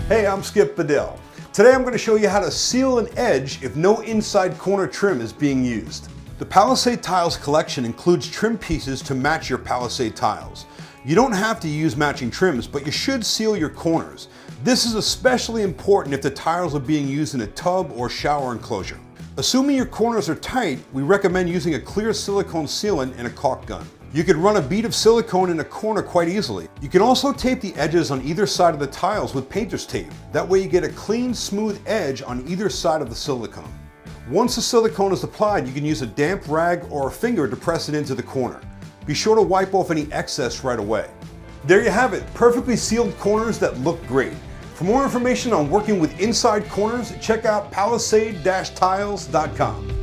Hey, I'm Skip Bedell. Today I'm going to show you how to seal an edge if no inside corner trim is being used. The Palisade Tiles collection includes trim pieces to match your Palisade tiles. You don't have to use matching trims, but you should seal your corners. This is especially important if the tiles are being used in a tub or shower enclosure. Assuming your corners are tight, we recommend using a clear silicone sealant and a caulk gun. You could run a bead of silicone in a corner quite easily. You can also tape the edges on either side of the tiles with painter's tape. That way you get a clean, smooth edge on either side of the silicone. Once the silicone is applied, you can use a damp rag or a finger to press it into the corner. Be sure to wipe off any excess right away. There you have it, perfectly sealed corners that look great. For more information on working with inside corners, check out palisade-tiles.com.